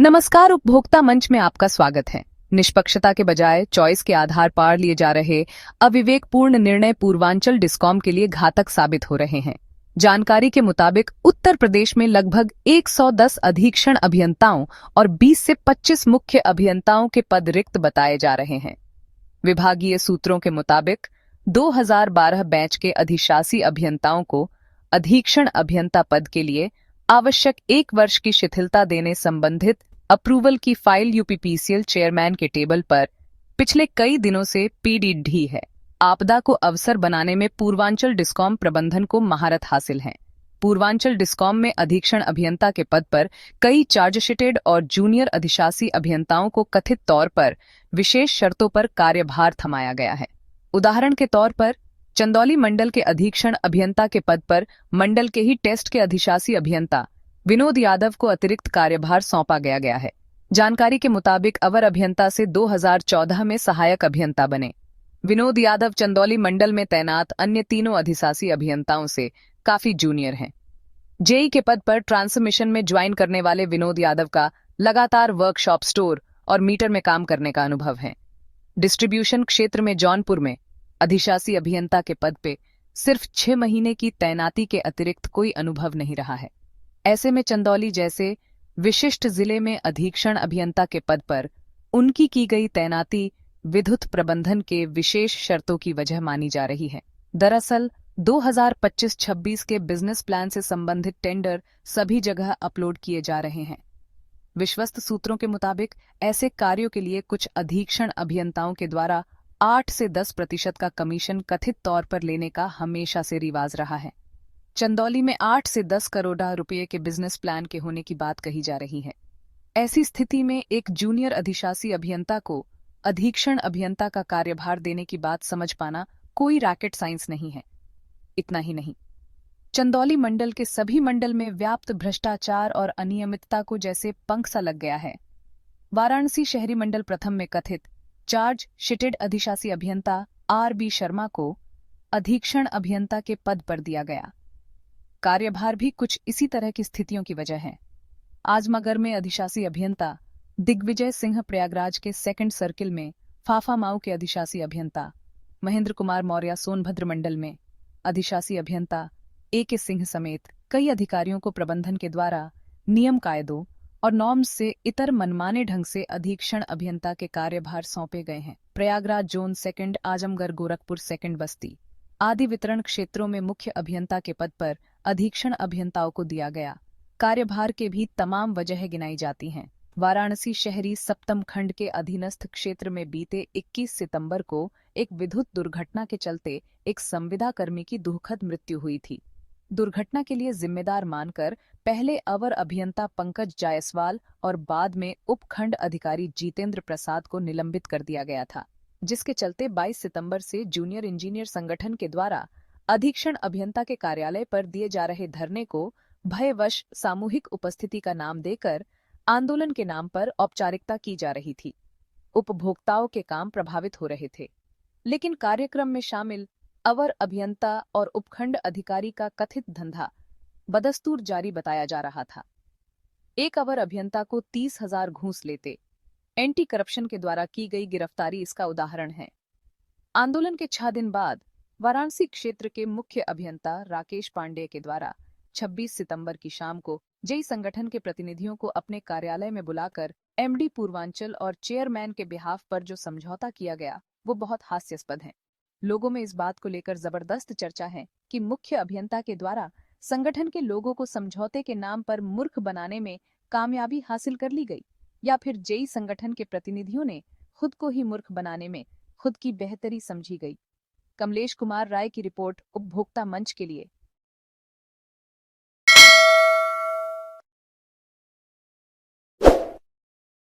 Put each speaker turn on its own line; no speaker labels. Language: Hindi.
नमस्कार। उपभोक्ता मंच में आपका स्वागत है। निष्पक्षता के बजाय चॉइस के आधार पर लिए जा रहे अविवेकपूर्ण निर्णय पूर्वांचल डिस्कॉम के लिए घातक साबित हो रहे हैं। जानकारी के मुताबिक उत्तर प्रदेश में लगभग 110 अधीक्षण अभियंताओं और 20 से 25 मुख्य अभियंताओं के पद रिक्त बताए जा रहे हैं। विभागीय सूत्रों के मुताबिक 2012 बैच के अधिशासी अभियंताओं को अधीक्षण अभियंता पद के लिए आवश्यक 1 वर्ष की शिथिलता देने संबंधित अप्रूवल की फाइल यूपीपीसीएल चेयरमैन के टेबल पर पिछले कई दिनों से पीडी है। आपदा को अवसर बनाने में पूर्वांचल डिस्कॉम प्रबंधन को महारत हासिल है। पूर्वांचल डिस्कॉम में अधीक्षण अभियंता के पद पर कई चार्जशीटेड और जूनियर अधिशासी अभियंताओं को कथित तौर पर विशेष शर्तों पर कार्यभार थमाया गया है। उदाहरण के तौर पर चंदौली मंडल के अधीक्षण अभियंता के पद पर मंडल के ही टेस्ट के अधिशासी अभियंता विनोद यादव को अतिरिक्त कार्यभार सौंपा गया है। जानकारी के मुताबिक अवर अभियंता से 2014 में सहायक अभियंता बने। विनोद यादव चंदौली मंडल में तैनात अन्य तीनों अधिशासी अभियंताओं से काफी जूनियर हैं। जेई के पद पर ट्रांसमिशन में ज्वाइन करने वाले विनोद यादव का लगातार वर्कशॉप, स्टोर और मीटर में काम करने का अनुभव है। डिस्ट्रीब्यूशन क्षेत्र में जौनपुर में अधिशासी अभियंता के पद पे सिर्फ 6 महीने की तैनाती के अतिरिक्त कोई अनुभव नहीं रहा है। ऐसे में चंदौली जैसे विशिष्ट जिले में अधीक्षण अभियंता के पद पर उनकी की गई तैनाती विद्युत प्रबंधन के विशेष शर्तों की वजह मानी जा रही है। दरअसल 2025-26 के बिजनेस प्लान से संबंधित टेंडर सभी जगह अपलोड किए जा रहे हैं। विश्वस्त सूत्रों के मुताबिक ऐसे कार्यों के लिए कुछ अधीक्षण अभियंताओं के द्वारा 8 से 10% का कमीशन कथित तौर पर लेने का हमेशा से रिवाज रहा है। चंदौली में 8 से 10 करोड़ रुपए के बिजनेस प्लान के होने की बात कही जा रही है। ऐसी स्थिति में एक जूनियर अधिशासी अभियंता को अधीक्षण अभियंता का कार्यभार देने की बात समझ पाना कोई रॉकेट साइंस नहीं है। इतना ही नहीं, चंदौली मंडल के सभी मंडल में व्याप्त भ्रष्टाचार और अनियमितता को जैसे पंख सा लग गया है। वाराणसी शहरी मंडल प्रथम में कथित चार्ज शिटेड अधिशासी अभियंता आर.बी. शर्मा को अधीक्षण अभियंता के पद पर दिया गया। कार्यभार भी कुछ इसी तरह की स्थितियों की वजह है। आजमगढ़ में अधिशासी अभियंता दिग्विजय सिंह, प्रयागराज के सेकंड सर्किल में फाफामाऊ के अधिशासी अभियंता महेंद्र कुमार मौर्य, सोनभद्र मंडल में अधिशासी अभियंता ए.के. सिंह समेत कई अधिकारियों को प्रबंधन के द्वारा नियम कायदों और नॉर्म्स से इतर मनमाने ढंग से अधीक्षण अभियंता के कार्यभार सौंपे गए हैं। Prayagraj zone second, Azamgarh, Gorakhpur second, बस्ती आदि वितरण क्षेत्रों में मुख्य अभियंता के पद पर अधीक्षण अभियंताओं को दिया गया कार्यभार के भी तमाम वजह गिनाई जाती हैं। वाराणसी शहरी सप्तम खंड के अधीनस्थ क्षेत्र में बीते 21 सितंबर को एक विद्युत दुर्घटना के चलते एक संविदा कर्मी की दुखद मृत्यु हुई थी। दुर्घटना के लिए जिम्मेदार मानकर पहले अवर अभियंता पंकज जायसवाल और बाद में उपखंड अधिकारी जितेंद्र प्रसाद को निलंबित कर दिया गया था, जिसके चलते 22 सितंबर से जूनियर इंजीनियर संगठन के द्वारा अधीक्षण अभियंता के कार्यालय पर दिए जा रहे धरने को भयवश सामूहिक उपस्थिति का नाम देकर आंदोलन के नाम पर औपचारिकता की जा रही थी। उपभोक्ताओं के काम प्रभावित हो रहे थे, लेकिन कार्यक्रम में शामिल अवर अभियंता और उपखंड अधिकारी का कथित धंधा बदस्तूर जारी बताया जा रहा था। एक अवर अभियंता को 30,000 घूस लेते एंटी करप्शन के द्वारा की गई गिरफ्तारी इसका उदाहरण है। आंदोलन के 6 दिन बाद वाराणसी क्षेत्र के मुख्य अभियंता राकेश पांडेय के द्वारा 26 सितंबर की शाम को जेई संगठन के प्रतिनिधियों को अपने कार्यालय में बुलाकर एमडी पूर्वांचल और चेयरमैन के बिहाफ पर जो समझौता किया गया वो बहुत हास्यास्पद है। लोगों में इस बात को लेकर जबरदस्त चर्चा है कि मुख्य अभियंता के द्वारा संगठन के लोगों को समझौते के नाम पर मूर्ख बनाने में कामयाबी हासिल कर ली गई, या फिर जेई संगठन के प्रतिनिधियों ने खुद को ही मूर्ख बनाने में खुद की बेहतरी समझी गई। कमलेश कुमार राय की रिपोर्ट, उपभोक्ता मंच के लिए।